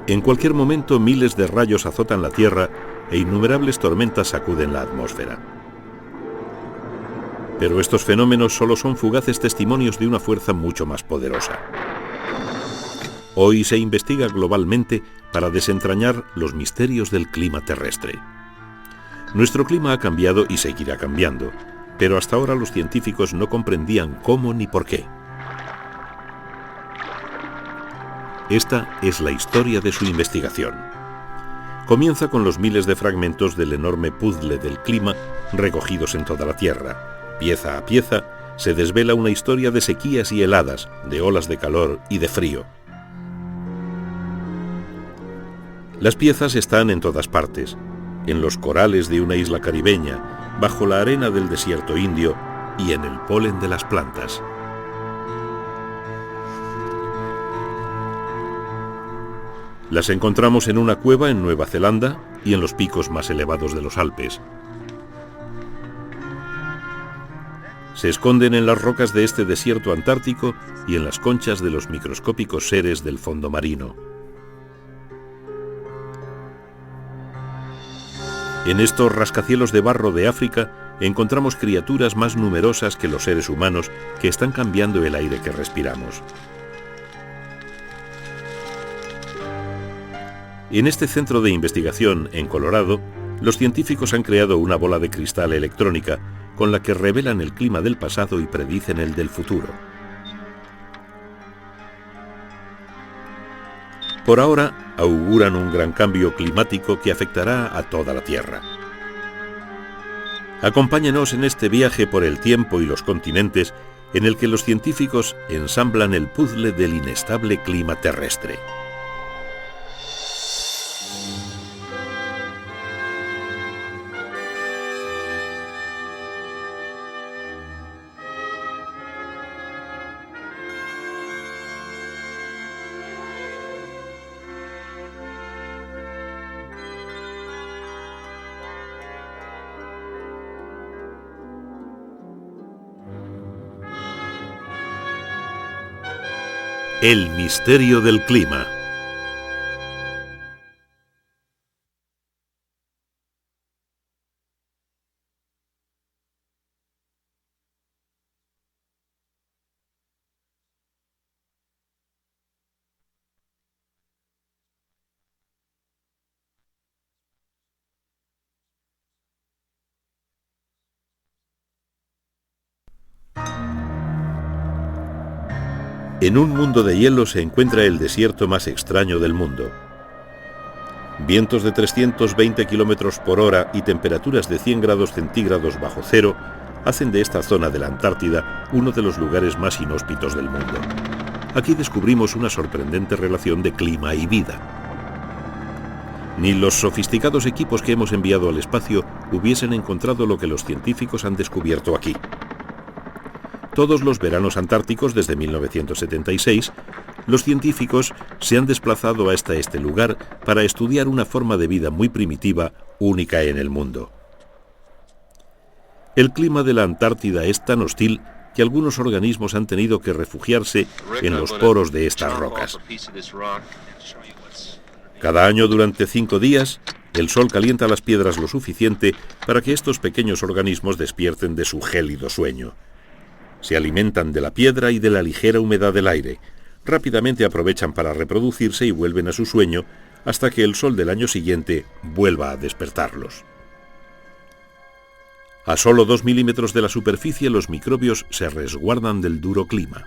En cualquier momento miles de rayos azotan la Tierra e innumerables tormentas sacuden la atmósfera. Pero estos fenómenos solo son fugaces testimonios de una fuerza mucho más poderosa. Hoy se investiga globalmente para desentrañar los misterios del clima terrestre. Nuestro clima ha cambiado y seguirá cambiando, pero hasta ahora los científicos no comprendían cómo ni por qué. Esta es la historia de su investigación. Comienza con los miles de fragmentos del enorme puzzle del clima recogidos en toda la Tierra. Pieza a pieza se desvela una historia de sequías y heladas, de olas de calor y de frío. Las piezas están en todas partes, en los corales de una isla caribeña, bajo la arena del desierto indio y en el polen de las plantas. Las encontramos en una cueva en Nueva Zelanda y en los picos más elevados de los Alpes. Se esconden en las rocas de este desierto antártico y en las conchas de los microscópicos seres del fondo marino. En estos rascacielos de barro de África encontramos criaturas más numerosas que los seres humanos que están cambiando el aire que respiramos. En este centro de investigación, en Colorado, los científicos han creado una bola de cristal electrónica con la que revelan el clima del pasado y predicen el del futuro. Por ahora, auguran un gran cambio climático que afectará a toda la Tierra. Acompáñenos en este viaje por el tiempo y los continentes en el que los científicos ensamblan el puzzle del inestable clima terrestre. El misterio del clima. En un mundo de hielo se encuentra el desierto más extraño del mundo. Vientos de 320 km por hora y temperaturas de 100 grados centígrados bajo cero hacen de esta zona de la Antártida uno de los lugares más inhóspitos del mundo. Aquí descubrimos una sorprendente relación de clima y vida. Ni los sofisticados equipos que hemos enviado al espacio hubiesen encontrado lo que los científicos han descubierto aquí. Todos los veranos antárticos desde 1976, los científicos se han desplazado hasta este lugar para estudiar una forma de vida muy primitiva, única en el mundo. El clima de la Antártida es tan hostil que algunos organismos han tenido que refugiarse en los poros de estas rocas. Cada año durante 5 días, el sol calienta las piedras lo suficiente para que estos pequeños organismos despierten de su gélido sueño. Se alimentan de la piedra y de la ligera humedad del aire. Rápidamente aprovechan para reproducirse y vuelven a su sueño hasta que el sol del año siguiente vuelva a despertarlos. A solo 2 milímetros de la superficie, los microbios se resguardan del duro clima.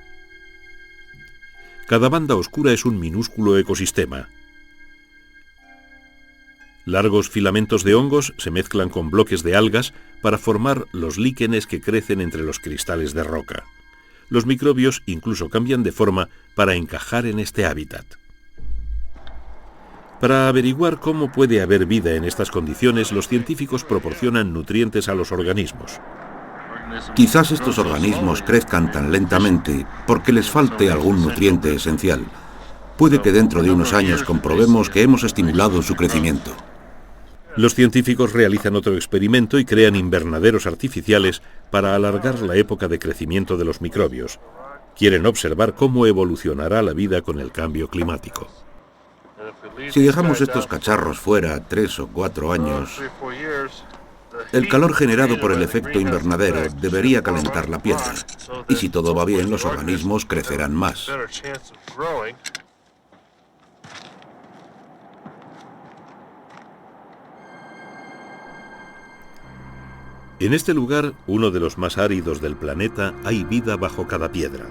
Cada banda oscura es un minúsculo ecosistema. Largos filamentos de hongos se mezclan con bloques de algas para formar los líquenes que crecen entre los cristales de roca. Los microbios incluso cambian de forma para encajar en este hábitat. Para averiguar cómo puede haber vida en estas condiciones, los científicos proporcionan nutrientes a los organismos. Quizás estos organismos crezcan tan lentamente porque les falte algún nutriente esencial. Puede que dentro de unos años comprobemos que hemos estimulado su crecimiento. Los científicos realizan otro experimento y crean invernaderos artificiales para alargar la época de crecimiento de los microbios. Quieren observar cómo evolucionará la vida con el cambio climático. Si dejamos estos cacharros fuera 3 o 4 años, el calor generado por el efecto invernadero debería calentar la piedra. Y si todo va bien, los organismos crecerán más. En este lugar, uno de los más áridos del planeta, hay vida bajo cada piedra.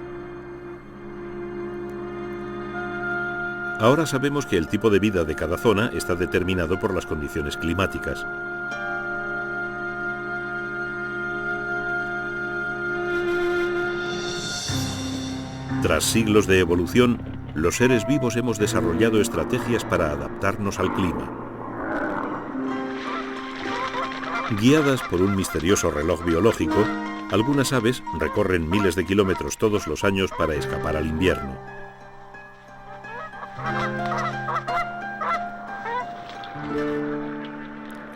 Ahora sabemos que el tipo de vida de cada zona está determinado por las condiciones climáticas. Tras siglos de evolución, los seres vivos hemos desarrollado estrategias para adaptarnos al clima. Guiadas por un misterioso reloj biológico, algunas aves recorren miles de kilómetros todos los años para escapar al invierno.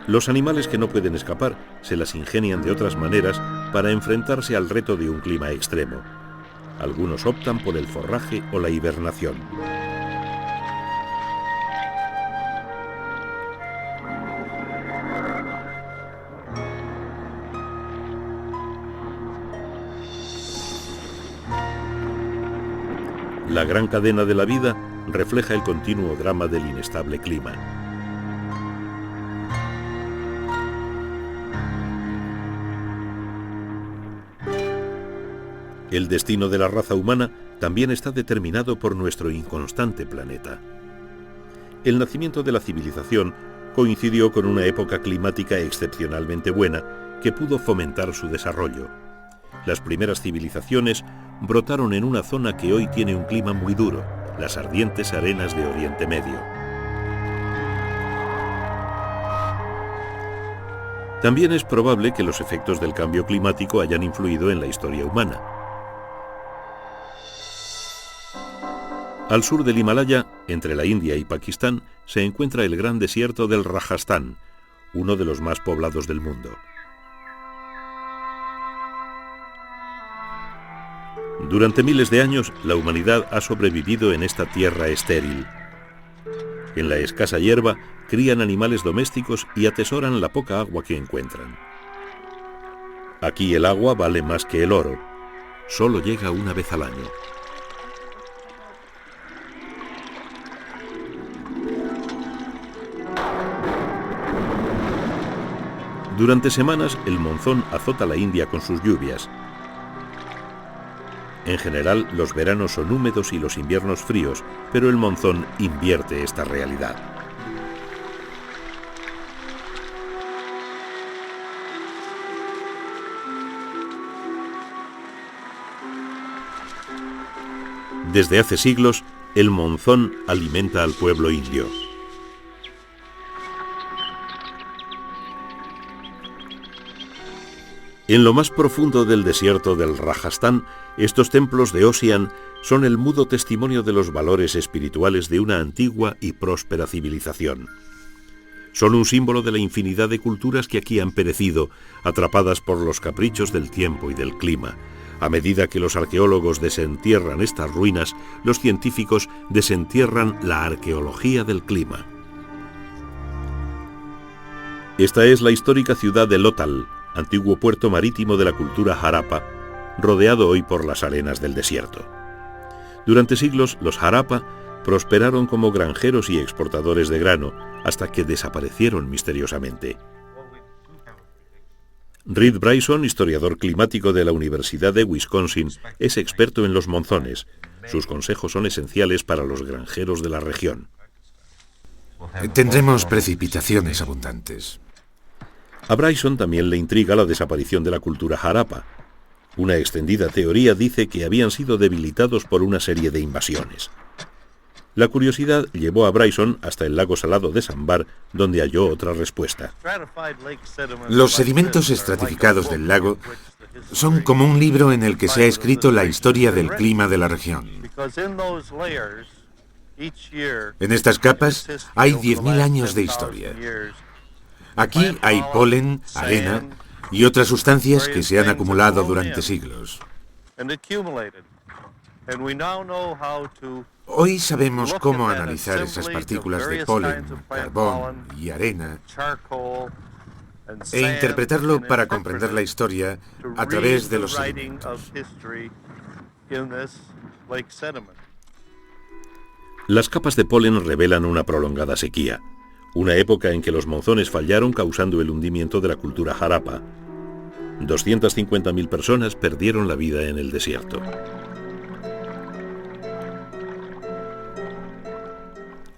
Los animales que no pueden escapar se las ingenian de otras maneras para enfrentarse al reto de un clima extremo. Algunos optan por el forraje o la hibernación. La gran cadena de la vida refleja el continuo drama del inestable clima. El destino de la raza humana también está determinado por nuestro inconstante planeta. El nacimiento de la civilización coincidió con una época climática excepcionalmente buena que pudo fomentar su desarrollo. Las primeras civilizaciones brotaron en una zona que hoy tiene un clima muy duro, las ardientes arenas de Oriente Medio. También es probable que los efectos del cambio climático hayan influido en la historia humana. Al sur del Himalaya, entre la India y Pakistán, se encuentra el gran desierto del Rajastán, uno de los más poblados del mundo. Durante miles de años, la humanidad ha sobrevivido en esta tierra estéril. En la escasa hierba, crían animales domésticos y atesoran la poca agua que encuentran. Aquí el agua vale más que el oro. Solo llega una vez al año. Durante semanas, el monzón azota la India con sus lluvias. En general, los veranos son húmedos y los inviernos fríos, pero el monzón invierte esta realidad. Desde hace siglos, el monzón alimenta al pueblo indio. En lo más profundo del desierto del Rajastán, estos templos de Ossian son el mudo testimonio de los valores espirituales de una antigua y próspera civilización. Son un símbolo de la infinidad de culturas que aquí han perecido, atrapadas por los caprichos del tiempo y del clima. A medida que los arqueólogos desentierran estas ruinas, los científicos desentierran la arqueología del clima. Esta es la histórica ciudad de Lothal, antiguo puerto marítimo de la cultura Harappa, rodeado hoy por las arenas del desierto. Durante siglos, los Harappa prosperaron como granjeros y exportadores de grano, hasta que desaparecieron misteriosamente. Reed Bryson, historiador climático de la Universidad de Wisconsin, es experto en los monzones. Sus consejos son esenciales para los granjeros de la región. Tendremos precipitaciones abundantes. A Bryson también le intriga la desaparición de la cultura Harappa. Una extendida teoría dice que habían sido debilitados por una serie de invasiones. La curiosidad llevó a Bryson hasta el lago salado de Sambar, donde halló otra respuesta. Los sedimentos estratificados del lago son como un libro en el que se ha escrito la historia del clima de la región. En estas capas hay 10.000 años de historia. Aquí hay polen, arena y otras sustancias que se han acumulado durante siglos. Hoy sabemos cómo analizar esas partículas de polen, carbón y arena e interpretarlo para comprender la historia a través de los sedimentos. Las capas de polen revelan una prolongada sequía, una época en que los monzones fallaron causando el hundimiento de la cultura Harappa. 250.000 personas perdieron la vida en el desierto.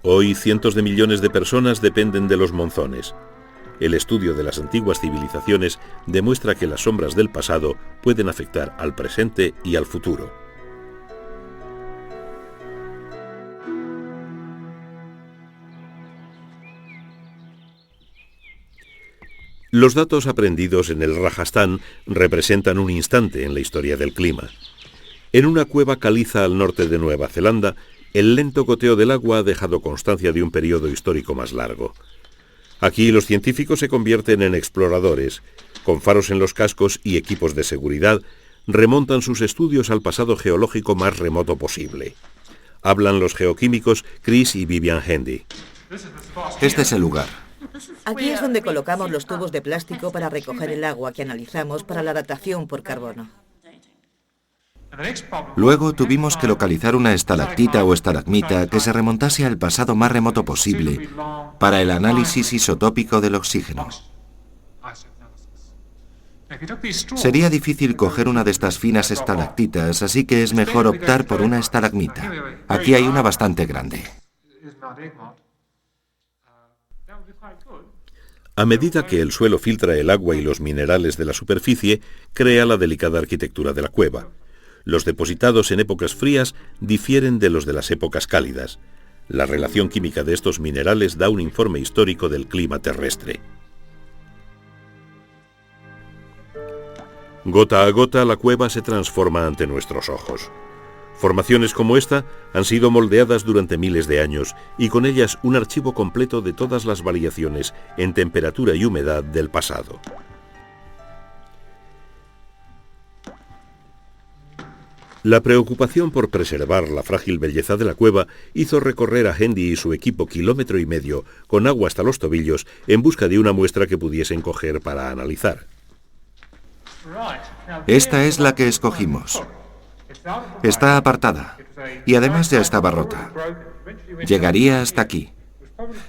Hoy cientos de millones de personas dependen de los monzones. El estudio de las antiguas civilizaciones demuestra que las sombras del pasado pueden afectar al presente y al futuro. Los datos aprendidos en el Rajastán representan un instante en la historia del clima. En una cueva caliza al norte de Nueva Zelanda, el lento goteo del agua ha dejado constancia de un periodo histórico más largo. Aquí los científicos se convierten en exploradores. Con faros en los cascos y equipos de seguridad, remontan sus estudios al pasado geológico más remoto posible. Hablan los geoquímicos Chris y Vivian Hendy. Este es el lugar. Aquí es donde colocamos los tubos de plástico para recoger el agua que analizamos para la datación por carbono. Luego tuvimos que localizar una estalactita o estalagmita que se remontase al pasado más remoto posible para el análisis isotópico del oxígeno. Sería difícil coger una de estas finas estalactitas, así que es mejor optar por una estalagmita. Aquí hay una bastante grande. A medida que el suelo filtra el agua y los minerales de la superficie, crea la delicada arquitectura de la cueva. Los depositados en épocas frías difieren de los de las épocas cálidas. La relación química de estos minerales da un informe histórico del clima terrestre. Gota a gota, la cueva se transforma ante nuestros ojos. Formaciones como esta han sido moldeadas durante miles de años y con ellas un archivo completo de todas las variaciones en temperatura y humedad del pasado. La preocupación por preservar la frágil belleza de la cueva hizo recorrer a Hendy y su equipo 1,5 kilómetros con agua hasta los tobillos en busca de una muestra que pudiesen coger para analizar. Esta es la que escogimos. Está apartada y además ya estaba rota. Llegaría hasta aquí.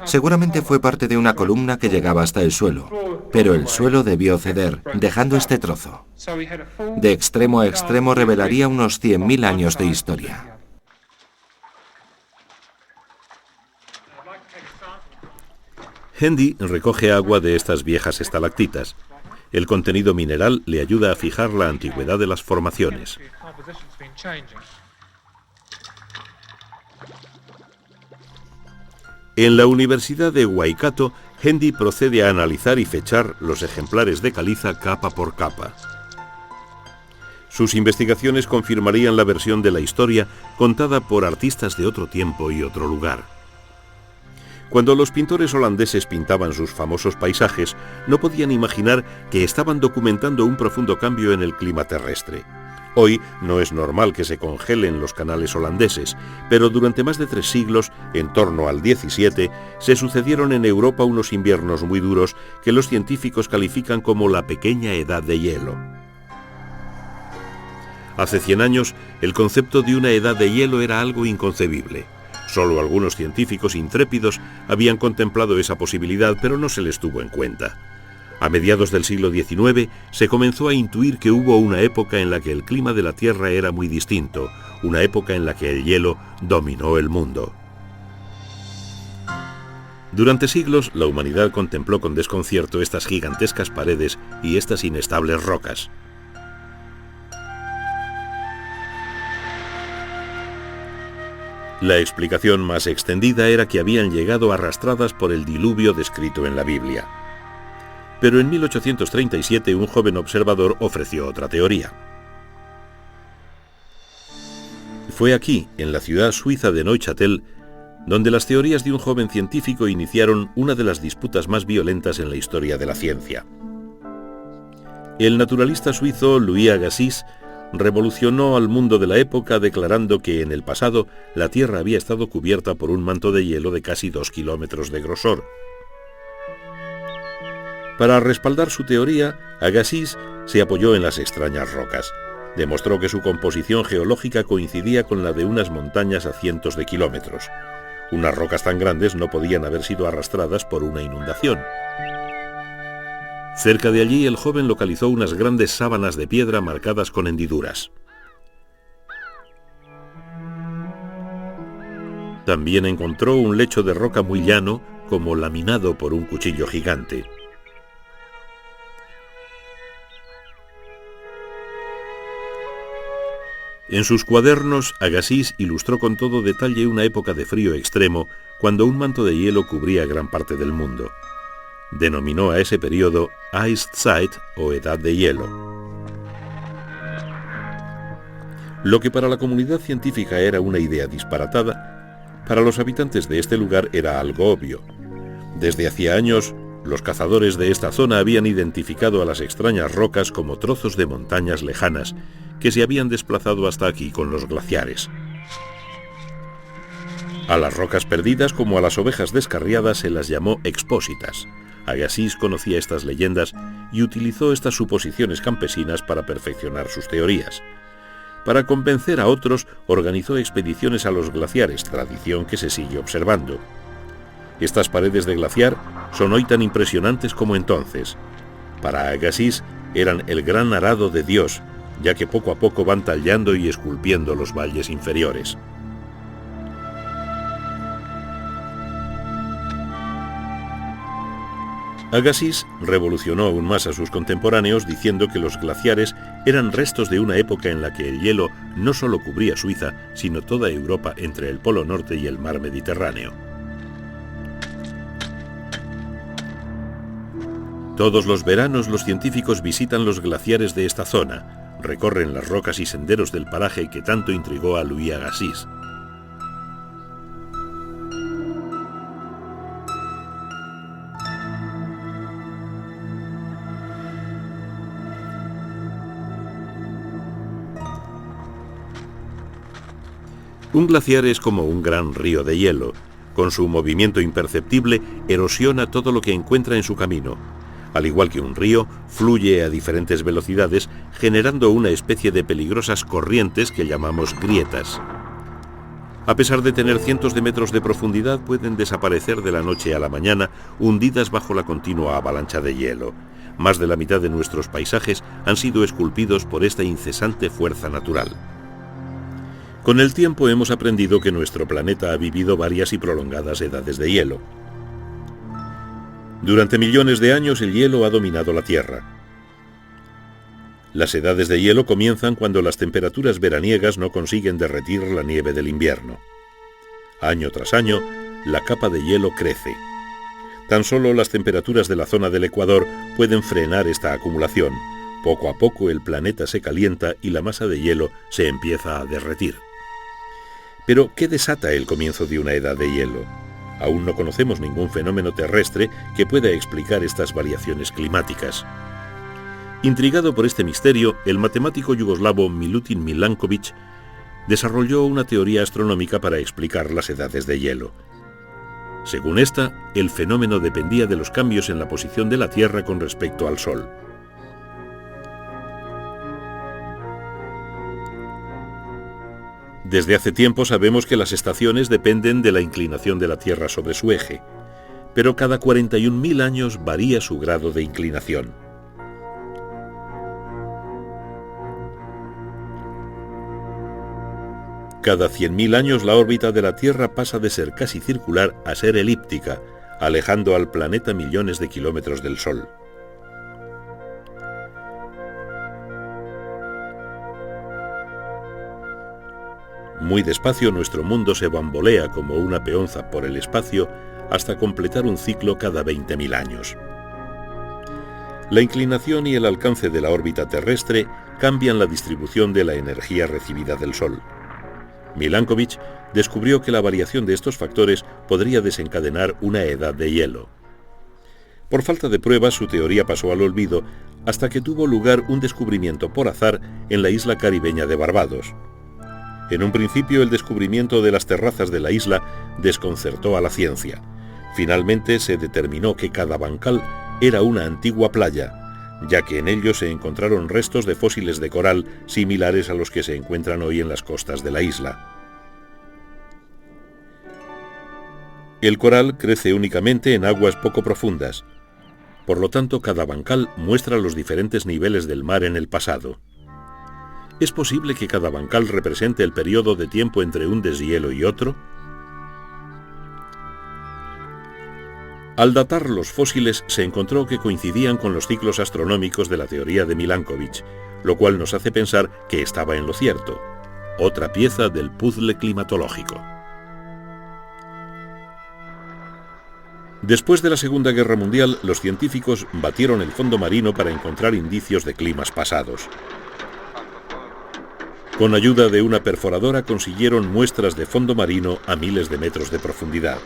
Seguramente fue parte de una columna que llegaba hasta el suelo, pero el suelo debió ceder, dejando este trozo. De extremo a extremo revelaría unos 100.000 años de historia. Hendy recoge agua de estas viejas estalactitas. El contenido mineral le ayuda a fijar la antigüedad de las formaciones. En la Universidad de Waikato, Hendy procede a analizar y fechar los ejemplares de caliza capa por capa. Sus investigaciones confirmarían la versión de la historia contada por artistas de otro tiempo y otro lugar. Cuando los pintores holandeses pintaban sus famosos paisajes, no podían imaginar que estaban documentando un profundo cambio en el clima terrestre. Hoy no es normal que se congelen los canales holandeses, pero durante más de 3 siglos, en torno al 17, se sucedieron en Europa unos inviernos muy duros que los científicos califican como la pequeña edad de hielo. Hace 100 años, el concepto de una edad de hielo era algo inconcebible. Solo algunos científicos intrépidos habían contemplado esa posibilidad, pero no se les tuvo en cuenta. A mediados del siglo XIX se comenzó a intuir que hubo una época en la que el clima de la Tierra era muy distinto, una época en la que el hielo dominó el mundo. Durante siglos, la humanidad contempló con desconcierto estas gigantescas paredes y estas inestables rocas. La explicación más extendida era que habían llegado arrastradas por el diluvio descrito en la Biblia. Pero en 1837 un joven observador ofreció otra teoría. Fue aquí, en la ciudad suiza de Neuchâtel, donde las teorías de un joven científico iniciaron una de las disputas más violentas en la historia de la ciencia. El naturalista suizo Louis Agassiz revolucionó al mundo de la época declarando que en el pasado la Tierra había estado cubierta por un manto de hielo de casi 2 kilómetros de grosor. Para respaldar su teoría, Agassiz se apoyó en las extrañas rocas. Demostró que su composición geológica coincidía con la de unas montañas a cientos de kilómetros. Unas rocas tan grandes no podían haber sido arrastradas por una inundación. Cerca de allí, el joven localizó unas grandes sábanas de piedra marcadas con hendiduras. También encontró un lecho de roca muy llano, como laminado por un cuchillo gigante. En sus cuadernos, Agassiz ilustró con todo detalle una época de frío extremo, cuando un manto de hielo cubría gran parte del mundo. Denominó a ese periodo Ice Zeit o Edad de Hielo. Lo que para la comunidad científica era una idea disparatada, para los habitantes de este lugar era algo obvio. Desde hacía años, los cazadores de esta zona habían identificado a las extrañas rocas como trozos de montañas lejanas que se habían desplazado hasta aquí con los glaciares. A las rocas perdidas como a las ovejas descarriadas se las llamó expósitas. Agassiz conocía estas leyendas y utilizó estas suposiciones campesinas para perfeccionar sus teorías. Para convencer a otros, organizó expediciones a los glaciares, tradición que se sigue observando. Estas paredes de glaciar son hoy tan impresionantes como entonces. Para Agassiz eran el gran arado de Dios, ya que poco a poco van tallando y esculpiendo los valles inferiores. Agassiz revolucionó aún más a sus contemporáneos diciendo que los glaciares eran restos de una época en la que el hielo no solo cubría Suiza, sino toda Europa entre el Polo Norte y el mar Mediterráneo. Todos los veranos los científicos visitan los glaciares de esta zona, recorren las rocas y senderos del paraje que tanto intrigó a Louis Agassiz. Un glaciar es como un gran río de hielo. Con su movimiento imperceptible, erosiona todo lo que encuentra en su camino. Al igual que un río, fluye a diferentes velocidades, generando una especie de peligrosas corrientes que llamamos grietas. A pesar de tener cientos de metros de profundidad, pueden desaparecer de la noche a la mañana, hundidas bajo la continua avalancha de hielo. Más de la mitad de nuestros paisajes han sido esculpidos por esta incesante fuerza natural. Con el tiempo hemos aprendido que nuestro planeta ha vivido varias y prolongadas edades de hielo. Durante millones de años el hielo ha dominado la Tierra. Las edades de hielo comienzan cuando las temperaturas veraniegas no consiguen derretir la nieve del invierno. Año tras año, la capa de hielo crece. Tan solo las temperaturas de la zona del Ecuador pueden frenar esta acumulación. Poco a poco el planeta se calienta y la masa de hielo se empieza a derretir. Pero, ¿qué desata el comienzo de una edad de hielo? Aún no conocemos ningún fenómeno terrestre que pueda explicar estas variaciones climáticas. Intrigado por este misterio, el matemático yugoslavo Milutin Milanković desarrolló una teoría astronómica para explicar las edades de hielo. Según esta, el fenómeno dependía de los cambios en la posición de la Tierra con respecto al Sol. Desde hace tiempo sabemos que las estaciones dependen de la inclinación de la Tierra sobre su eje, pero cada 41.000 años varía su grado de inclinación. Cada 100.000 años la órbita de la Tierra pasa de ser casi circular a ser elíptica, alejando al planeta millones de kilómetros del Sol. Muy despacio nuestro mundo se bambolea como una peonza por el espacio hasta completar un ciclo cada 20.000 años. La inclinación y el alcance de la órbita terrestre cambian la distribución de la energía recibida del Sol. Milanković descubrió que la variación de estos factores podría desencadenar una edad de hielo. Por falta de pruebas, su teoría pasó al olvido hasta que tuvo lugar un descubrimiento por azar en la isla caribeña de Barbados. En un principio, el descubrimiento de las terrazas de la isla desconcertó a la ciencia. Finalmente se determinó que cada bancal era una antigua playa, ya que en ello se encontraron restos de fósiles de coral similares a los que se encuentran hoy en las costas de la isla. El coral crece únicamente en aguas poco profundas. Por lo tanto, cada bancal muestra los diferentes niveles del mar en el pasado. ¿Es posible que cada bancal represente el periodo de tiempo entre un deshielo y otro? Al datar los fósiles se encontró que coincidían con los ciclos astronómicos de la teoría de Milankovitch, lo cual nos hace pensar que estaba en lo cierto. Otra pieza del puzzle climatológico. Después de la Segunda Guerra Mundial, los científicos batieron el fondo marino para encontrar indicios de climas pasados. Con ayuda de una perforadora consiguieron muestras de fondo marino a miles de metros de profundidad.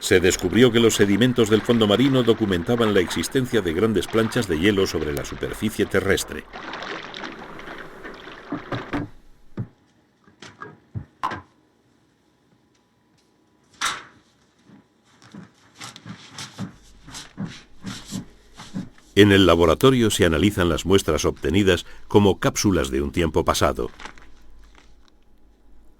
Se descubrió que los sedimentos del fondo marino documentaban la existencia de grandes planchas de hielo sobre la superficie terrestre. En el laboratorio se analizan las muestras obtenidas como cápsulas de un tiempo pasado.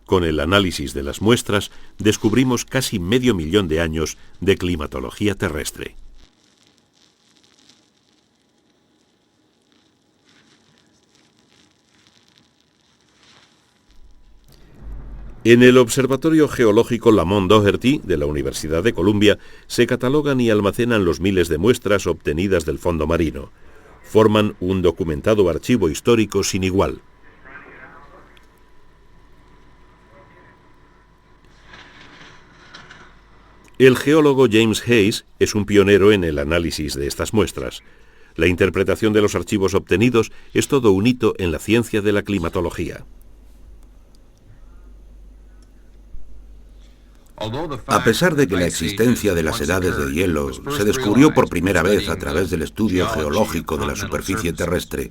Con el análisis de las muestras, descubrimos casi 500.000 de años de climatología terrestre. En el Observatorio Geológico Lamont Doherty de la Universidad de Columbia se catalogan y almacenan los miles de muestras obtenidas del fondo marino. Forman un documentado archivo histórico sin igual. El geólogo James Hayes es un pionero en el análisis de estas muestras. La interpretación de los archivos obtenidos es todo un hito en la ciencia de la climatología. A pesar de que la existencia de las edades de hielo se descubrió por primera vez a través del estudio geológico de la superficie terrestre,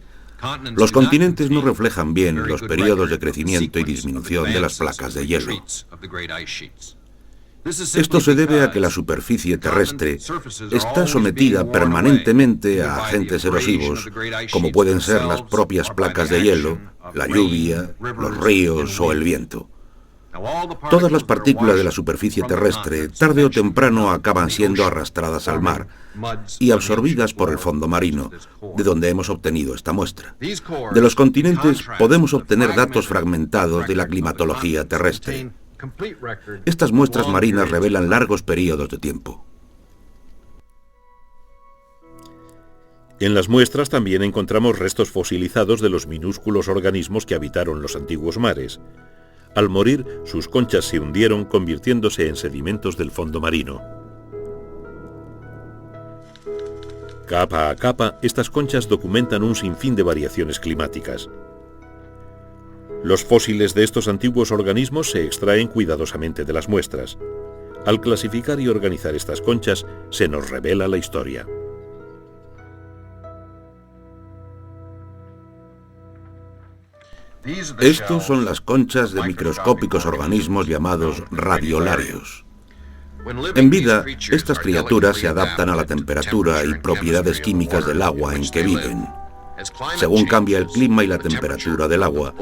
los continentes no reflejan bien los periodos de crecimiento y disminución de las placas de hielo. Esto se debe a que la superficie terrestre está sometida permanentemente a agentes erosivos, como pueden ser las propias placas de hielo, la lluvia, los ríos o el viento. Todas las partículas de la superficie terrestre, tarde o temprano, acaban siendo arrastradas al mar y absorbidas por el fondo marino, de donde hemos obtenido esta muestra. De los continentes podemos obtener datos fragmentados de la climatología terrestre. Estas muestras marinas revelan largos periodos de tiempo. En las muestras también encontramos restos fosilizados de los minúsculos organismos que habitaron los antiguos mares. Al morir, sus conchas se hundieron, convirtiéndose en sedimentos del fondo marino. Capa a capa, estas conchas documentan un sinfín de variaciones climáticas. Los fósiles de estos antiguos organismos se extraen cuidadosamente de las muestras. Al clasificar y organizar estas conchas, se nos revela la historia. Estos son las conchas de microscópicos organismos llamados radiolarios. En vida, estas criaturas se adaptan a la temperatura y propiedades químicas del agua en que viven. Según cambia el clima y la temperatura del agua,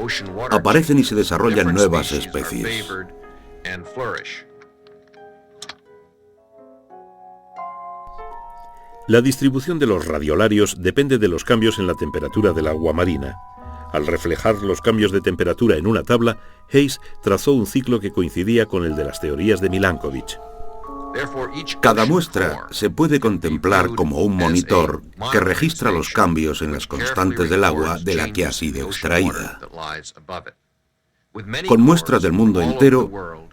aparecen y se desarrollan nuevas especies. La distribución de los radiolarios depende de los cambios en la temperatura del agua marina. Al reflejar los cambios de temperatura en una tabla, Hayes trazó un ciclo que coincidía con el de las teorías de Milankovitch. Cada muestra se puede contemplar como un monitor que registra los cambios en las constantes del agua de la que ha sido extraída. Con muestras del mundo entero,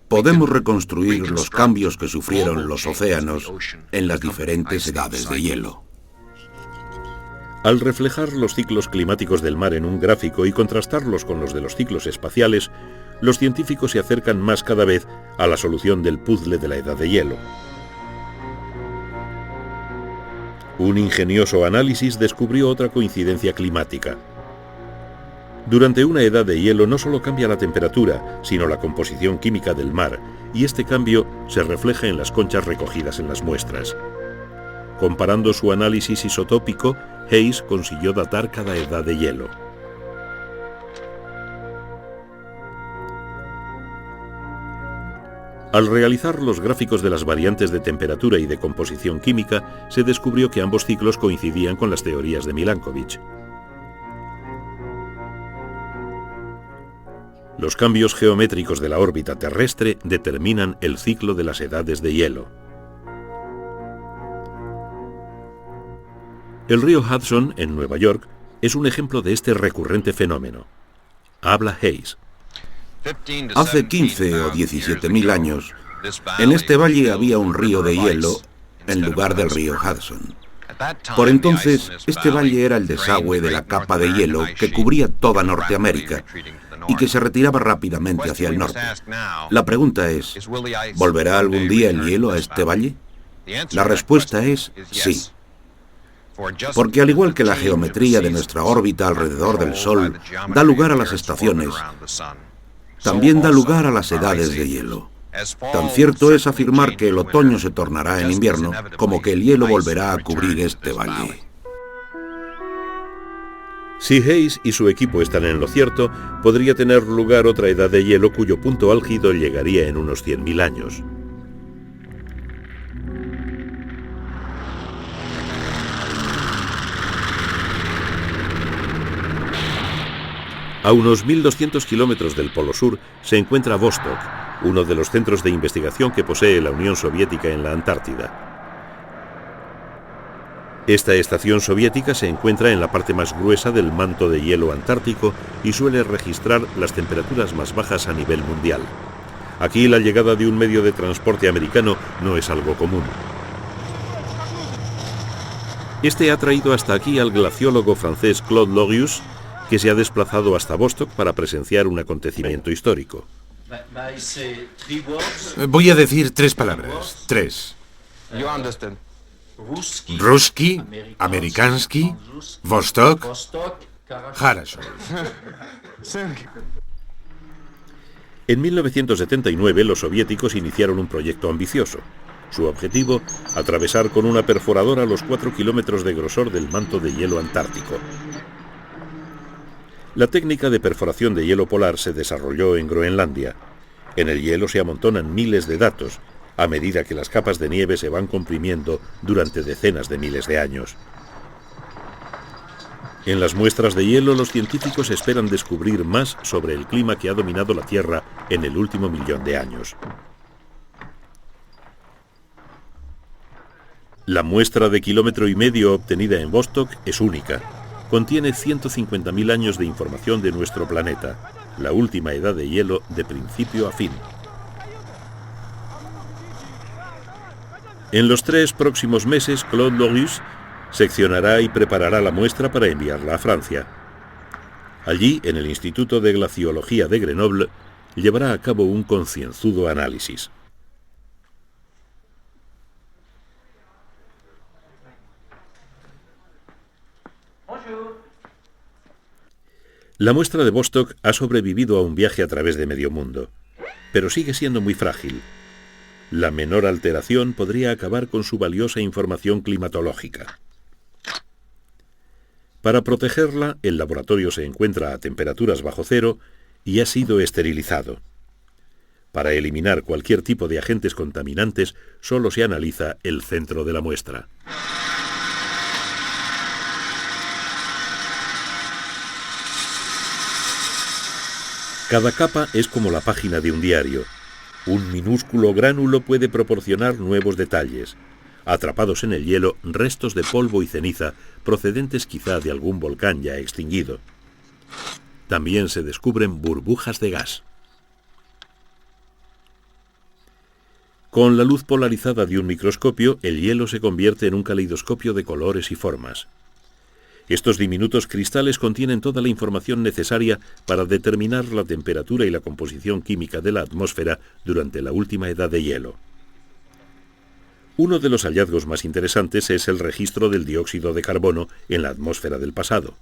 podemos reconstruir los cambios que sufrieron los océanos en las diferentes edades de hielo. Al reflejar los ciclos climáticos del mar en un gráfico y contrastarlos con los de los ciclos espaciales, los científicos se acercan más cada vez a la solución del puzzle de la edad de hielo. Un ingenioso análisis descubrió otra coincidencia climática. Durante una edad de hielo no solo cambia la temperatura, sino la composición química del mar, y este cambio se refleja en las conchas recogidas en las muestras. Comparando su análisis isotópico, Hayes consiguió datar cada edad de hielo. Al realizar los gráficos de las variantes de temperatura y de composición química, se descubrió que ambos ciclos coincidían con las teorías de Milankovitch. Los cambios geométricos de la órbita terrestre determinan el ciclo de las edades de hielo. El río Hudson, en Nueva York, es un ejemplo de este recurrente fenómeno. Habla Hayes. Hace 15 o 17.000 años, en este valle había un río de hielo en lugar del río Hudson. Por entonces, este valle era el desagüe de la capa de hielo que cubría toda Norteamérica y que se retiraba rápidamente hacia el norte. La pregunta es, ¿volverá algún día el hielo a este valle? La respuesta es sí. Porque al igual que la geometría de nuestra órbita alrededor del Sol da lugar a las estaciones, también da lugar a las edades de hielo. Tan cierto es afirmar que el otoño se tornará en invierno como que el hielo volverá a cubrir este valle. Si Hayes y su equipo están en lo cierto, podría tener lugar otra edad de hielo cuyo punto álgido llegaría en unos 100.000 años. A unos 1.200 kilómetros del Polo Sur se encuentra Vostok, uno de los centros de investigación que posee la Unión Soviética en la Antártida. Esta estación soviética se encuentra en la parte más gruesa del manto de hielo antártico y suele registrar las temperaturas más bajas a nivel mundial. Aquí la llegada de un medio de transporte americano no es algo común. Este ha traído hasta aquí al glaciólogo francés Claude Lorius, que se ha desplazado hasta Vostok para presenciar un acontecimiento histórico. Voy a decir 3 palabras. 3. Ruski, Amerikansky, Vostok, Harashov. En 1979 los soviéticos iniciaron un proyecto ambicioso. Su objetivo, atravesar con una perforadora los 4 kilómetros de grosor del manto de hielo antártico. La técnica de perforación de hielo polar se desarrolló en Groenlandia. En el hielo se amontonan miles de datos, a medida que las capas de nieve se van comprimiendo durante decenas de miles de años. En las muestras de hielo, los científicos esperan descubrir más sobre el clima que ha dominado la Tierra en el último 1.000.000 de años. La muestra de 1,5 kilómetros obtenida en Vostok es única. Contiene 150.000 años de información de nuestro planeta, la última edad de hielo de principio a fin. En los 3 próximos meses, Claude Lorius seccionará y preparará la muestra para enviarla a Francia. Allí, en el Instituto de Glaciología de Grenoble, llevará a cabo un concienzudo análisis. La muestra de Vostok ha sobrevivido a un viaje a través de medio mundo, pero sigue siendo muy frágil. La menor alteración podría acabar con su valiosa información climatológica. Para protegerla, el laboratorio se encuentra a temperaturas bajo cero y ha sido esterilizado. Para eliminar cualquier tipo de agentes contaminantes, solo se analiza el centro de la muestra. Cada capa es como la página de un diario. Un minúsculo gránulo puede proporcionar nuevos detalles. Atrapados en el hielo, restos de polvo y ceniza, procedentes quizá de algún volcán ya extinguido. También se descubren burbujas de gas. Con la luz polarizada de un microscopio, el hielo se convierte en un caleidoscopio de colores y formas. Estos diminutos cristales contienen toda la información necesaria para determinar la temperatura y la composición química de la atmósfera durante la última edad de hielo. Uno de los hallazgos más interesantes es el registro del dióxido de carbono en la atmósfera del pasado.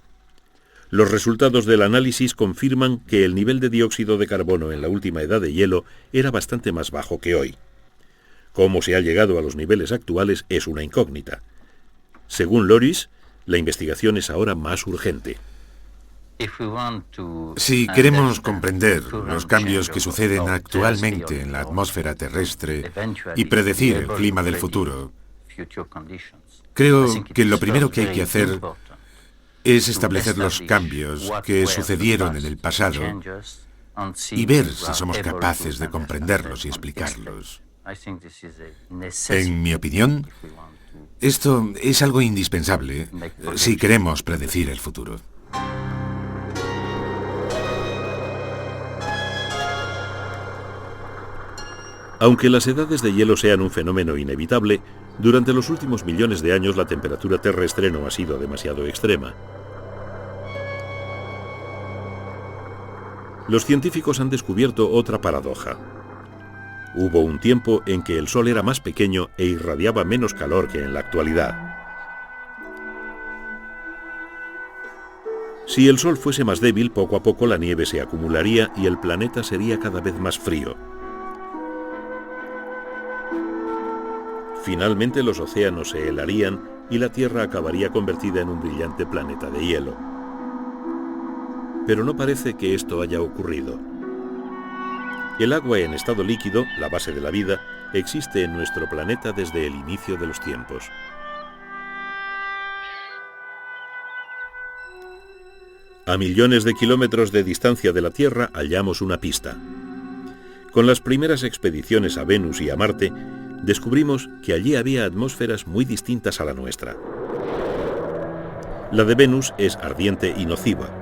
Los resultados del análisis confirman que el nivel de dióxido de carbono en la última edad de hielo era bastante más bajo que hoy. Cómo se ha llegado a los niveles actuales es una incógnita. Según Loris, la investigación es ahora más urgente. Si queremos comprender los cambios que suceden actualmente en la atmósfera terrestre y predecir el clima del futuro, creo que lo primero que hay que hacer es establecer los cambios que sucedieron en el pasado y ver si somos capaces de comprenderlos y explicarlos. En mi opinión, esto es algo indispensable si queremos predecir el futuro. Aunque las edades de hielo sean un fenómeno inevitable, durante los últimos millones de años la temperatura terrestre no ha sido demasiado extrema. Los científicos han descubierto otra paradoja. Hubo un tiempo en que el Sol era más pequeño e irradiaba menos calor que en la actualidad. Si el Sol fuese más débil, poco a poco la nieve se acumularía y el planeta sería cada vez más frío. Finalmente los océanos se helarían y la Tierra acabaría convertida en un brillante planeta de hielo. Pero no parece que esto haya ocurrido. El agua en estado líquido, la base de la vida, existe en nuestro planeta desde el inicio de los tiempos. A millones de kilómetros de distancia de la Tierra hallamos una pista. Con las primeras expediciones a Venus y a Marte, descubrimos que allí había atmósferas muy distintas a la nuestra. La de Venus es ardiente y nociva.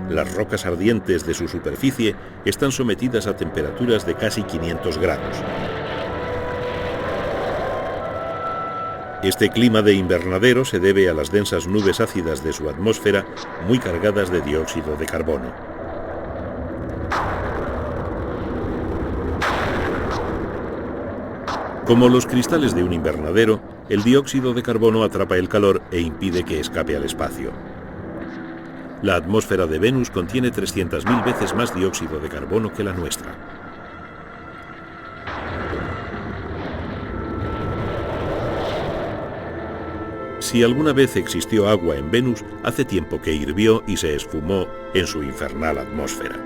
Las rocas ardientes de su superficie están sometidas a temperaturas de casi 500 grados. Este clima de invernadero se debe a las densas nubes ácidas de su atmósfera muy cargadas de dióxido de carbono. Como los cristales de un invernadero, el dióxido de carbono atrapa el calor e impide que escape al espacio. La atmósfera de Venus contiene 300.000 veces más dióxido de carbono que la nuestra. Si alguna vez existió agua en Venus, hace tiempo que hirvió y se esfumó en su infernal atmósfera.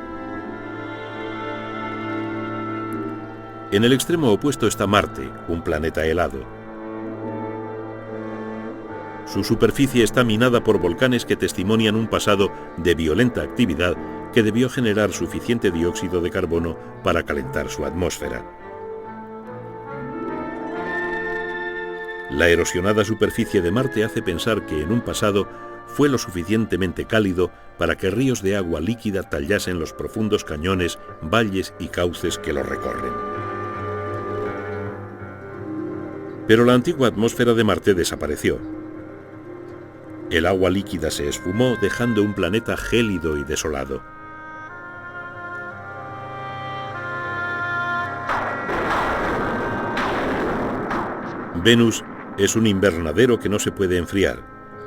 En el extremo opuesto está Marte, un planeta helado. Su superficie está minada por volcanes que testimonian un pasado de violenta actividad que debió generar suficiente dióxido de carbono para calentar su atmósfera. La erosionada superficie de Marte hace pensar que en un pasado fue lo suficientemente cálido para que ríos de agua líquida tallasen los profundos cañones, valles y cauces que lo recorren. Pero la antigua atmósfera de Marte desapareció. El agua líquida se esfumó, dejando un planeta gélido y desolado. Venus es un invernadero que no se puede enfriar.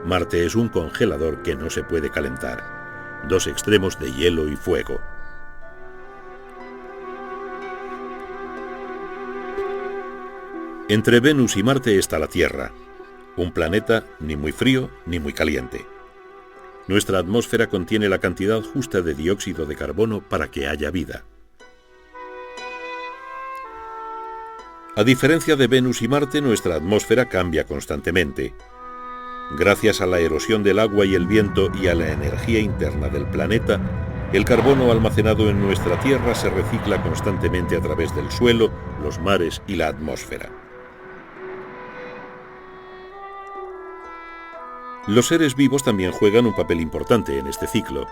Marte es un congelador que no se puede calentar. Dos extremos de hielo y fuego. Entre Venus y Marte está la Tierra, un planeta ni muy frío ni muy caliente. Nuestra atmósfera contiene la cantidad justa de dióxido de carbono para que haya vida. A diferencia de Venus y Marte, nuestra atmósfera cambia constantemente. Gracias a la erosión del agua y el viento y a la energía interna del planeta, el carbono almacenado en nuestra Tierra se recicla constantemente a través del suelo, los mares y la atmósfera. Los seres vivos también juegan un papel importante en este ciclo.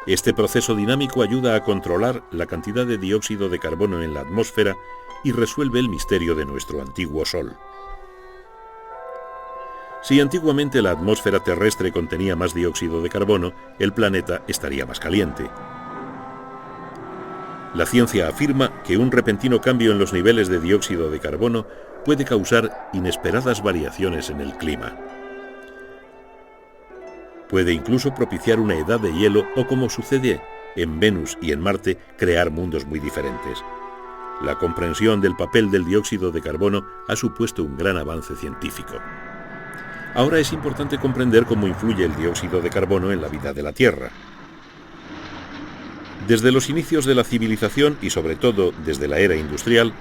Este proceso dinámico ayuda a controlar la cantidad de dióxido de carbono en la atmósfera y resuelve el misterio de nuestro antiguo Sol. Si antiguamente la atmósfera terrestre contenía más dióxido de carbono, el planeta estaría más caliente. La ciencia afirma que un repentino cambio en los niveles de dióxido de carbono puede causar inesperadas variaciones en el clima. Puede incluso propiciar una edad de hielo o, como sucede en Venus y en Marte, crear mundos muy diferentes. La comprensión del papel del dióxido de carbono ha supuesto un gran avance científico. Ahora es importante comprender cómo influye el dióxido de carbono en la vida de la Tierra. Desde los inicios de la civilización y sobre todo desde la era industrial,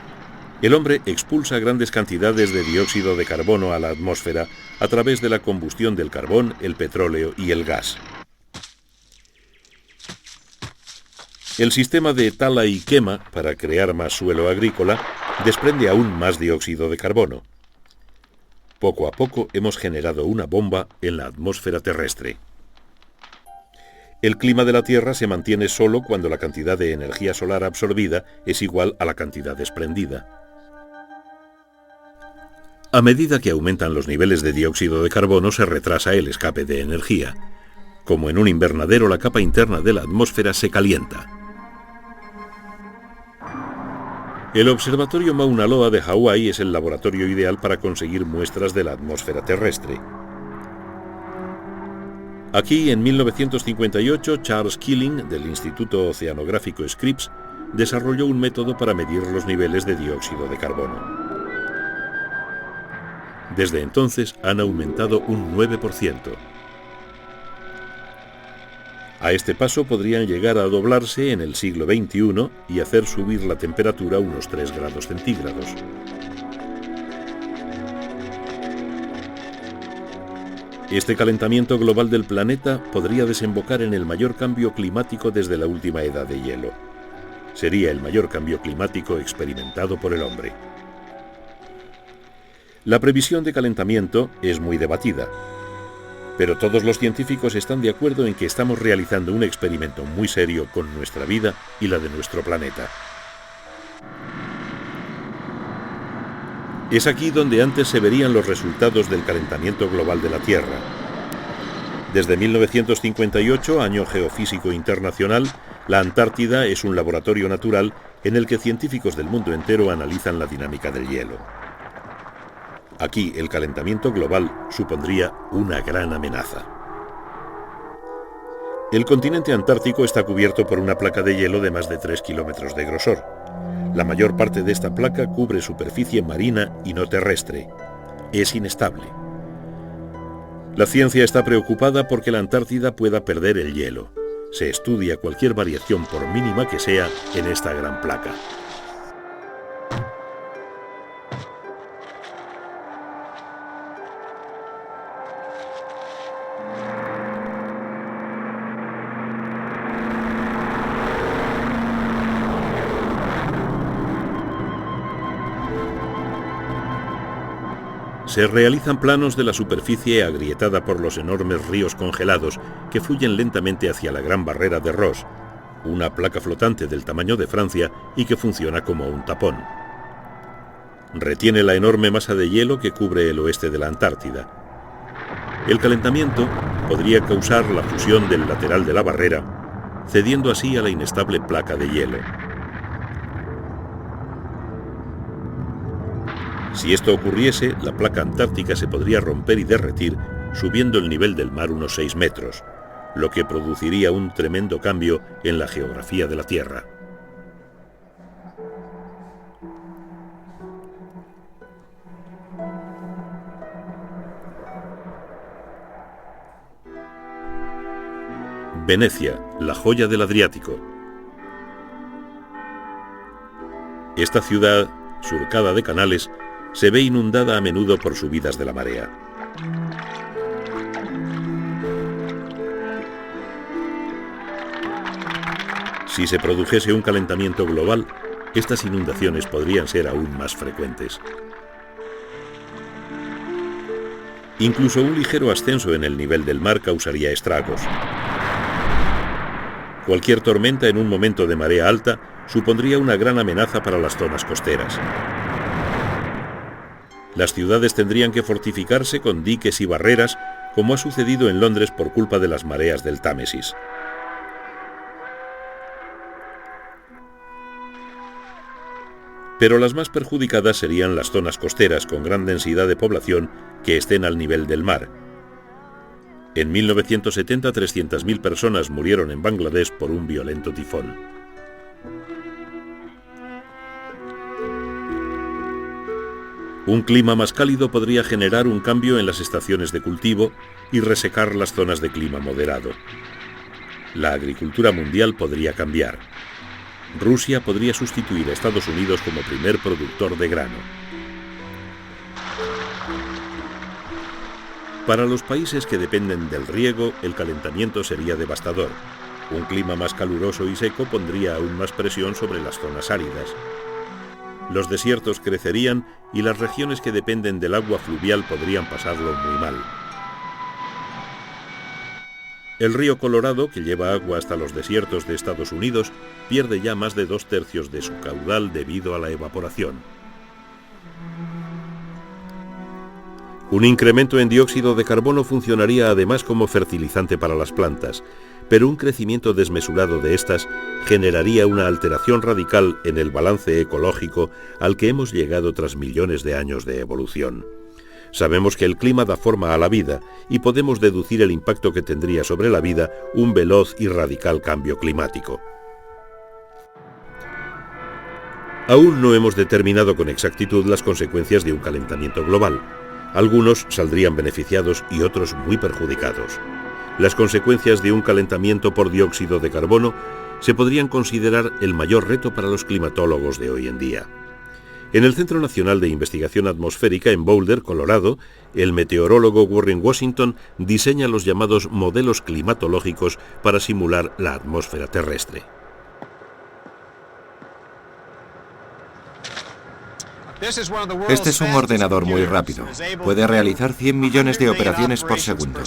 el hombre expulsa grandes cantidades de dióxido de carbono a la atmósfera a través de la combustión del carbón, el petróleo y el gas. El sistema de tala y quema para crear más suelo agrícola desprende aún más dióxido de carbono. Poco a poco hemos generado una bomba en la atmósfera terrestre. El clima de la Tierra se mantiene solo cuando la cantidad de energía solar absorbida es igual a la cantidad desprendida. A medida que aumentan los niveles de dióxido de carbono, se retrasa el escape de energía. Como en un invernadero, la capa interna de la atmósfera se calienta. El Observatorio Mauna Loa de Hawái es el laboratorio ideal para conseguir muestras de la atmósfera terrestre. Aquí, en 1958, Charles Keeling, del Instituto Oceanográfico Scripps, desarrolló un método para medir los niveles de dióxido de carbono. Desde entonces han aumentado un 9%. A este paso podrían llegar a doblarse en el siglo XXI y hacer subir la temperatura unos 3 grados centígrados. Este calentamiento global del planeta podría desembocar en el mayor cambio climático desde la última edad de hielo. Sería el mayor cambio climático experimentado por el hombre. La previsión de calentamiento es muy debatida, pero todos los científicos están de acuerdo en que estamos realizando un experimento muy serio con nuestra vida y la de nuestro planeta. Es aquí donde antes se verían los resultados del calentamiento global de la Tierra. Desde 1958, año geofísico internacional, la Antártida es un laboratorio natural en el que científicos del mundo entero analizan la dinámica del hielo. Aquí el calentamiento global supondría una gran amenaza. El continente antártico está cubierto por una placa de hielo de más de 3 kilómetros de grosor. La mayor parte de esta placa cubre superficie marina y no terrestre. Es inestable. La ciencia está preocupada porque la Antártida pueda perder el hielo. Se estudia cualquier variación, por mínima que sea, en esta gran placa. Se realizan planos de la superficie agrietada por los enormes ríos congelados que fluyen lentamente hacia la Gran Barrera de Ross, una placa flotante del tamaño de Francia y que funciona como un tapón. Retiene la enorme masa de hielo que cubre el oeste de la Antártida. El calentamiento podría causar la fusión del lateral de la barrera, cediendo así a la inestable placa de hielo. Si esto ocurriese, la placa antártica se podría romper y derretir, subiendo el nivel del mar unos 6 metros, lo que produciría un tremendo cambio en la geografía de la Tierra. Venecia, la joya del Adriático. Esta ciudad, surcada de canales, se ve inundada a menudo por subidas de la marea. Si se produjese un calentamiento global, estas inundaciones podrían ser aún más frecuentes. Incluso un ligero ascenso en el nivel del mar causaría estragos. Cualquier tormenta en un momento de marea alta supondría una gran amenaza para las zonas costeras. Las ciudades tendrían que fortificarse con diques y barreras, como ha sucedido en Londres por culpa de las mareas del Támesis. Pero las más perjudicadas serían las zonas costeras con gran densidad de población que estén al nivel del mar. En 1970, 300.000 personas murieron en Bangladesh por un violento tifón. Un clima más cálido podría generar un cambio en las estaciones de cultivo y resecar las zonas de clima moderado. La agricultura mundial podría cambiar. Rusia podría sustituir a Estados Unidos como primer productor de grano. Para los países que dependen del riego, el calentamiento sería devastador. Un clima más caluroso y seco pondría aún más presión sobre las zonas áridas. Los desiertos crecerían y las regiones que dependen del agua fluvial podrían pasarlo muy mal. El río Colorado, que lleva agua hasta los desiertos de Estados Unidos, pierde ya más de 2/3 de su caudal debido a la evaporación. Un incremento en dióxido de carbono funcionaría además como fertilizante para las plantas, pero un crecimiento desmesurado de estas generaría una alteración radical en el balance ecológico al que hemos llegado tras millones de años de evolución. Sabemos que el clima da forma a la vida y podemos deducir el impacto que tendría sobre la vida un veloz y radical cambio climático. Aún no hemos determinado con exactitud las consecuencias de un calentamiento global. Algunos saldrían beneficiados y otros muy perjudicados. Las consecuencias de un calentamiento por dióxido de carbono se podrían considerar el mayor reto para los climatólogos de hoy en día. En el Centro Nacional de Investigación Atmosférica en Boulder, Colorado, el meteorólogo Warren Washington diseña los llamados modelos climatológicos para simular la atmósfera terrestre. Este es un ordenador muy rápido. Puede realizar 100 millones de operaciones por segundo.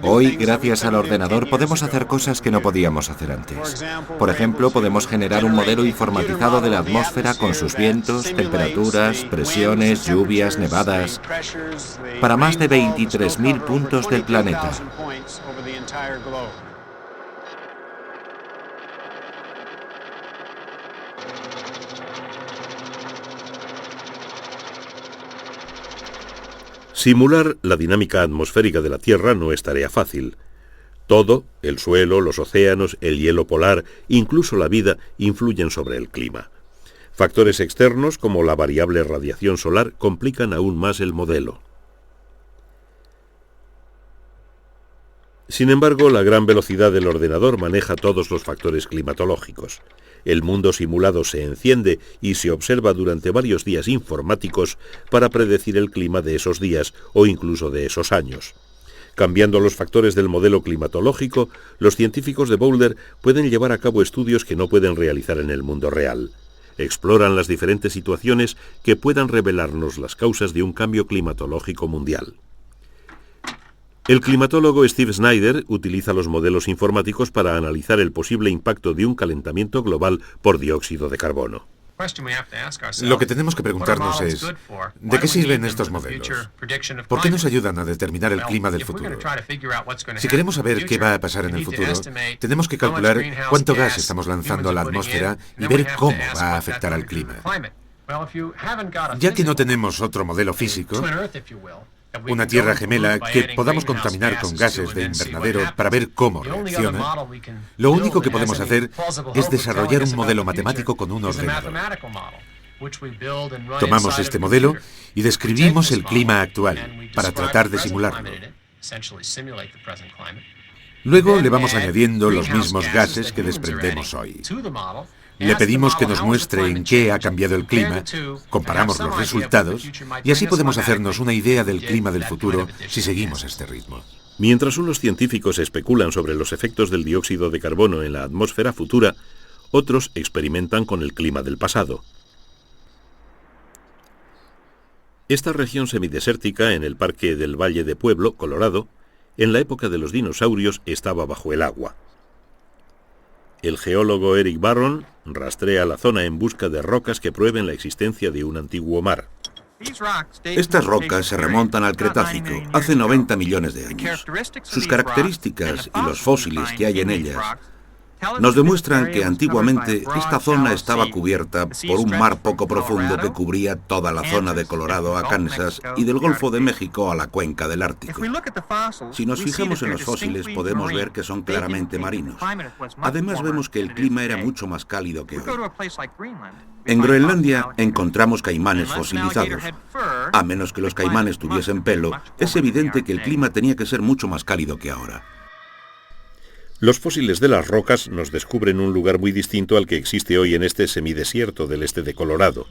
Hoy, gracias al ordenador, podemos hacer cosas que no podíamos hacer antes. Por ejemplo, podemos generar un modelo informatizado de la atmósfera con sus vientos, temperaturas, presiones, lluvias, nevadas, para más de 23.000 puntos del planeta. Simular la dinámica atmosférica de la Tierra no es tarea fácil. Todo, el suelo, los océanos, el hielo polar, incluso la vida, influyen sobre el clima. Factores externos, como la variable radiación solar, complican aún más el modelo. Sin embargo, la gran velocidad del ordenador maneja todos los factores climatológicos. El mundo simulado se enciende y se observa durante varios días informáticos para predecir el clima de esos días o incluso de esos años. Cambiando los factores del modelo climatológico, los científicos de Boulder pueden llevar a cabo estudios que no pueden realizar en el mundo real. Exploran las diferentes situaciones que puedan revelarnos las causas de un cambio climatológico mundial. El climatólogo Steve Snyder utiliza los modelos informáticos para analizar el posible impacto de un calentamiento global por dióxido de carbono. Lo que tenemos que preguntarnos es, ¿de qué sirven estos modelos? ¿Por qué nos ayudan a determinar el clima del futuro? Si queremos saber qué va a pasar en el futuro, tenemos que calcular cuánto gas estamos lanzando a la atmósfera y ver cómo va a afectar al clima. Ya que no tenemos otro modelo físico, una Tierra gemela que podamos contaminar con gases de invernadero para ver cómo reacciona, lo único que podemos hacer es desarrollar un modelo matemático con un ordenador. Tomamos este modelo y describimos el clima actual para tratar de simularlo. Luego le vamos añadiendo los mismos gases que desprendemos hoy. Le pedimos que nos muestre en qué ha cambiado el clima, comparamos los resultados y así podemos hacernos una idea del clima del futuro si seguimos este ritmo. Mientras unos científicos especulan sobre los efectos del dióxido de carbono en la atmósfera futura, otros experimentan con el clima del pasado. Esta región semidesértica en el Parque del Valle de Pueblo, Colorado, en la época de los dinosaurios estaba bajo el agua. El geólogo Eric Barron rastrea la zona en busca de rocas que prueben la existencia de un antiguo mar. Estas rocas se remontan al Cretácico, hace 90 millones de años. Sus características y los fósiles que hay en ellas nos demuestran que antiguamente esta zona estaba cubierta por un mar poco profundo que cubría toda la zona de Colorado a Kansas y del Golfo de México a la cuenca del Ártico. Si nos fijamos en los fósiles podemos ver que son claramente marinos. Además vemos que el clima era mucho más cálido que hoy. En Groenlandia encontramos caimanes fosilizados. A menos que los caimanes tuviesen pelo, es evidente que el clima tenía que ser mucho más cálido que ahora. Los fósiles de las rocas nos descubren un lugar muy distinto al que existe hoy en este semidesierto del este de Colorado.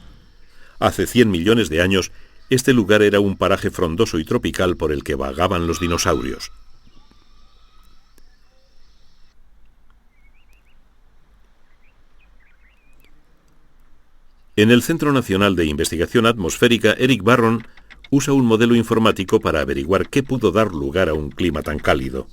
Hace 100 millones de años, este lugar era un paraje frondoso y tropical por el que vagaban los dinosaurios. En el Centro Nacional de Investigación Atmosférica, Eric Barron usa un modelo informático para averiguar qué pudo dar lugar a un clima tan cálido.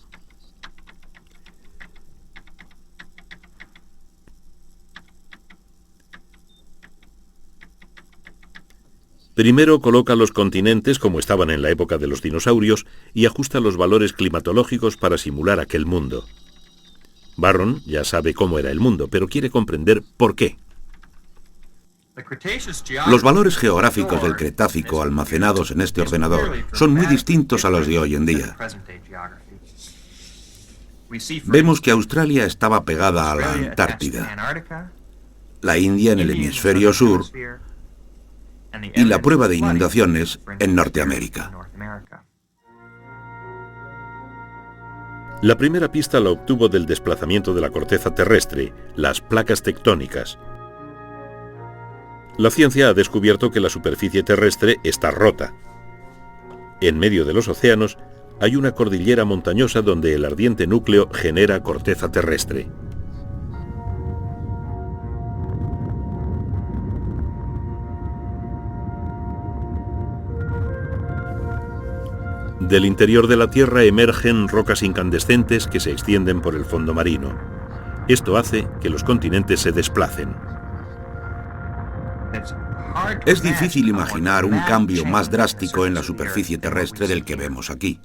Primero coloca los continentes como estaban en la época de los dinosaurios y ajusta los valores climatológicos para simular aquel mundo. Barron ya sabe cómo era el mundo, pero quiere comprender por qué. Los valores geográficos del Cretácico almacenados en este ordenador son muy distintos a los de hoy en día. Vemos que Australia estaba pegada a la Antártida, la India en el hemisferio sur y la prueba de inundaciones en Norteamérica. La primera pista la obtuvo del desplazamiento de la corteza terrestre, las placas tectónicas. La ciencia ha descubierto que la superficie terrestre está rota. En medio de los océanos hay una cordillera montañosa donde el ardiente núcleo genera corteza terrestre. Del interior de la Tierra emergen rocas incandescentes que se extienden por el fondo marino. Esto hace que los continentes se desplacen. Es difícil imaginar un cambio más drástico en la superficie terrestre del que vemos aquí.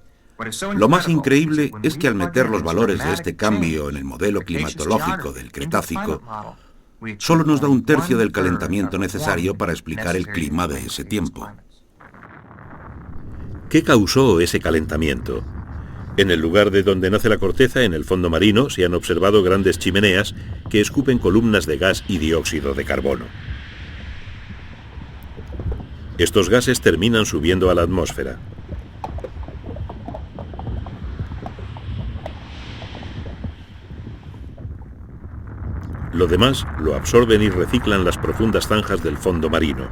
Lo más increíble es que al meter los valores de este cambio en el modelo climatológico del Cretácico, solo nos da un tercio del calentamiento necesario para explicar el clima de ese tiempo. ¿Qué causó ese calentamiento? En el lugar de donde nace la corteza, en el fondo marino, se han observado grandes chimeneas que escupen columnas de gas y dióxido de carbono. Estos gases terminan subiendo a la atmósfera. Lo demás lo absorben y reciclan las profundas zanjas del fondo marino.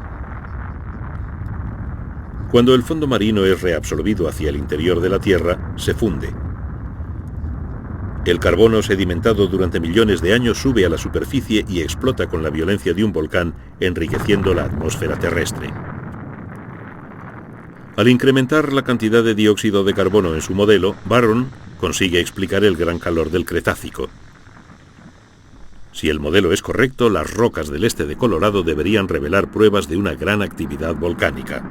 Cuando el fondo marino es reabsorbido hacia el interior de la Tierra, se funde. El carbono sedimentado durante millones de años sube a la superficie y explota con la violencia de un volcán, enriqueciendo la atmósfera terrestre. Al incrementar la cantidad de dióxido de carbono en su modelo, Barron consigue explicar el gran calor del Cretácico. Si el modelo es correcto, las rocas del este de Colorado deberían revelar pruebas de una gran actividad volcánica.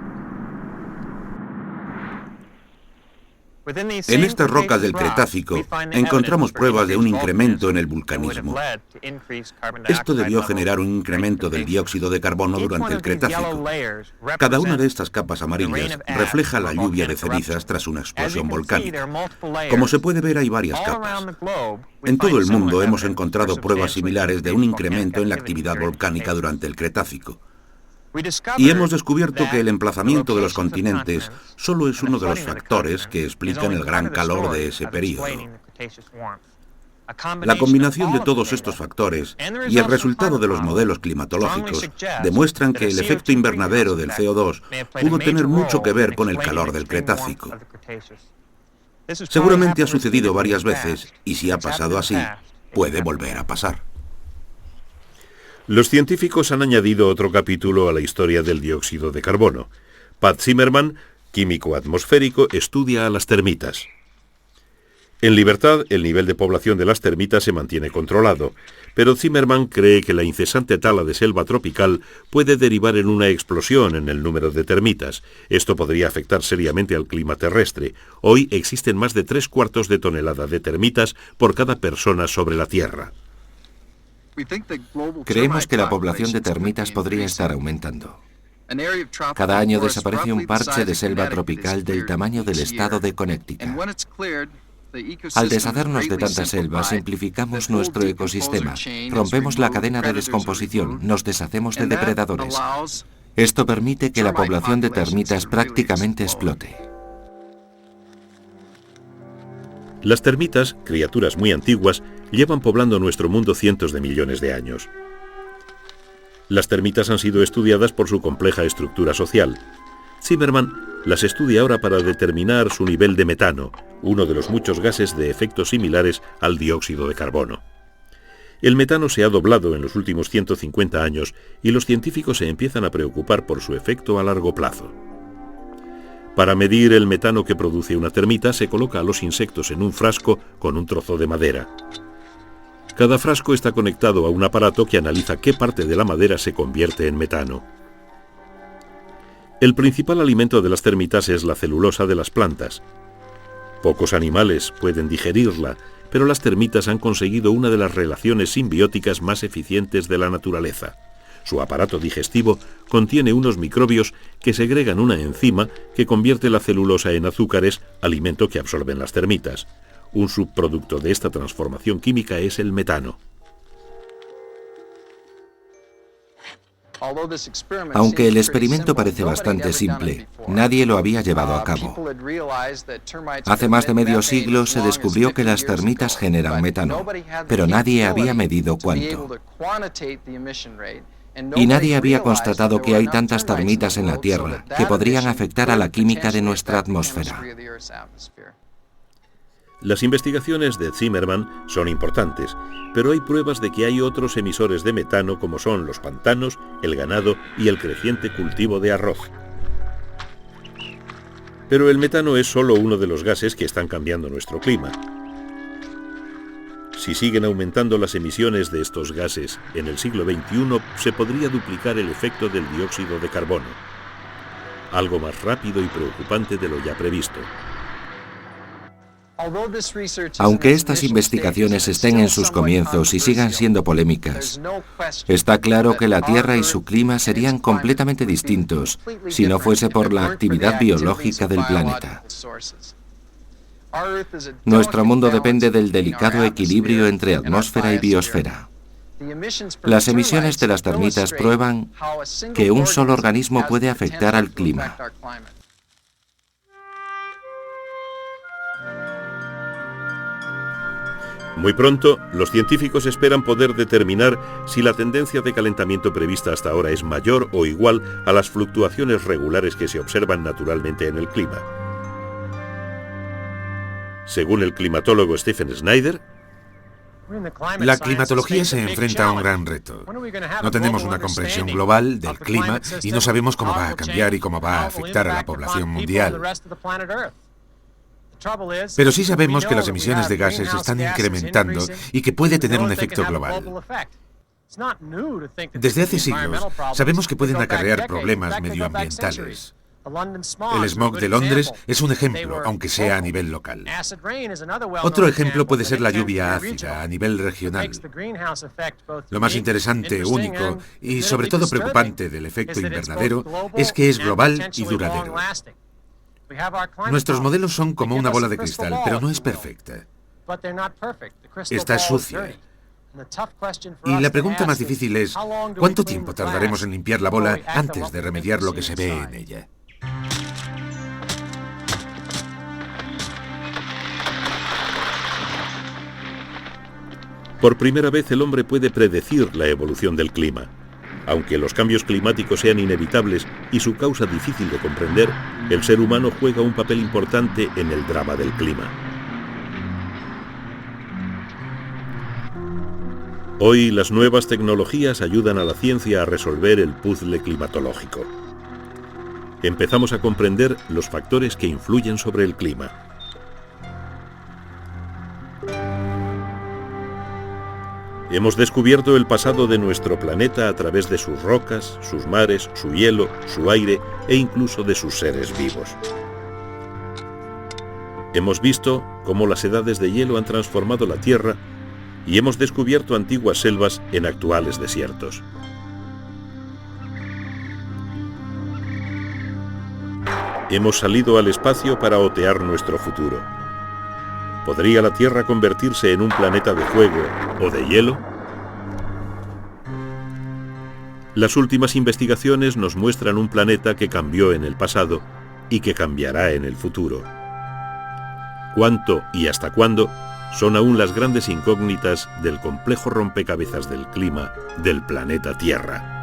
En estas rocas del Cretácico encontramos pruebas de un incremento en el vulcanismo. Esto debió generar un incremento del dióxido de carbono durante el Cretácico. Cada una de estas capas amarillas refleja la lluvia de cenizas tras una explosión volcánica. Como se puede ver, hay varias capas. En todo el mundo hemos encontrado pruebas similares de un incremento en la actividad volcánica durante el Cretácico. Y hemos descubierto que el emplazamiento de los continentes solo es uno de los factores que explican el gran calor de ese período. La combinación de todos estos factores y el resultado de los modelos climatológicos demuestran que el efecto invernadero del CO2 pudo tener mucho que ver con el calor del Cretácico. Seguramente ha sucedido varias veces y si ha pasado así, puede volver a pasar. Los científicos han añadido otro capítulo a la historia del dióxido de carbono. Pat Zimmerman, químico atmosférico, estudia a las termitas. En libertad, el nivel de población de las termitas se mantiene controlado, pero Zimmerman cree que la incesante tala de selva tropical puede derivar en una explosión en el número de termitas. Esto podría afectar seriamente al clima terrestre. Hoy existen más de 3/4 de tonelada de termitas por cada persona sobre la Tierra. Creemos que la población de termitas podría estar aumentando. Cada año desaparece un parche de selva tropical del tamaño del estado de Connecticut. Al deshacernos de tanta selva, simplificamos nuestro ecosistema, rompemos la cadena de descomposición, nos deshacemos de depredadores. Esto permite que la población de termitas prácticamente explote. Las termitas, criaturas muy antiguas, llevan poblando nuestro mundo cientos de millones de años. Las termitas han sido estudiadas por su compleja estructura social. Zimmerman las estudia ahora para determinar su nivel de metano, uno de los muchos gases de efectos similares al dióxido de carbono. El metano se ha doblado en los últimos 150 años y los científicos se empiezan a preocupar por su efecto a largo plazo. Para medir el metano que produce una termita, se coloca a los insectos en un frasco con un trozo de madera. Cada frasco está conectado a un aparato que analiza qué parte de la madera se convierte en metano. El principal alimento de las termitas es la celulosa de las plantas. Pocos animales pueden digerirla, pero las termitas han conseguido una de las relaciones simbióticas más eficientes de la naturaleza. Su aparato digestivo contiene unos microbios que segregan una enzima que convierte la celulosa en azúcares, alimento que absorben las termitas. Un subproducto de esta transformación química es el metano. Aunque el experimento parece bastante simple, nadie lo había llevado a cabo. Hace más de medio siglo se descubrió que las termitas generan metano, pero nadie había medido cuánto. Y nadie había constatado que hay tantas termitas en la Tierra que podrían afectar a la química de nuestra atmósfera. Las investigaciones de Zimmerman son importantes, pero hay pruebas de que hay otros emisores de metano como son los pantanos, el ganado y el creciente cultivo de arroz. Pero el metano es solo uno de los gases que están cambiando nuestro clima. Si siguen aumentando las emisiones de estos gases en el siglo XXI, se podría duplicar el efecto del dióxido de carbono, algo más rápido y preocupante de lo ya previsto. Aunque estas investigaciones estén en sus comienzos y sigan siendo polémicas, está claro que la Tierra y su clima serían completamente distintos si no fuese por la actividad biológica del planeta. Nuestro mundo depende del delicado equilibrio entre atmósfera y biosfera. Las emisiones de las termitas prueban que un solo organismo puede afectar al clima. Muy pronto, los científicos esperan poder determinar si la tendencia de calentamiento prevista hasta ahora es mayor o igual a las fluctuaciones regulares que se observan naturalmente en el clima. Según el climatólogo Stephen Snyder, la climatología se enfrenta a un gran reto. No tenemos una comprensión global del clima y no sabemos cómo va a cambiar y cómo va a afectar a la población mundial. Pero sí sabemos que las emisiones de gases están incrementando y que puede tener un efecto global. Desde hace siglos sabemos que pueden acarrear problemas medioambientales. El smog de Londres es un ejemplo, aunque sea a nivel local. Otro ejemplo puede ser la lluvia ácida a nivel regional. Lo más interesante, único y sobre todo preocupante del efecto invernadero es que es global y duradero. Nuestros modelos son como una bola de cristal, pero no es perfecta. Está sucia. Y la pregunta más difícil es, ¿cuánto tiempo tardaremos en limpiar la bola antes de remediar lo que se ve en ella? por primera vez el hombre puede predecir la evolución del clima. Aunque los cambios climáticos sean inevitables y su causa difícil de comprender, el ser humano juega un papel importante en el drama del clima. Hoy las nuevas tecnologías ayudan a la ciencia a resolver el puzzle climatológico. Empezamos a comprender los factores que influyen sobre el clima. Hemos descubierto el pasado de nuestro planeta a través de sus rocas, sus mares, su hielo, su aire e incluso de sus seres vivos. Hemos visto cómo las edades de hielo han transformado la Tierra y hemos descubierto antiguas selvas en actuales desiertos. Hemos salido al espacio para otear nuestro futuro. ¿Podría la Tierra convertirse en un planeta de fuego o de hielo? Las últimas investigaciones nos muestran un planeta que cambió en el pasado y que cambiará en el futuro. ¿Cuánto y hasta cuándo? Son aún las grandes incógnitas del complejo rompecabezas del clima del planeta Tierra.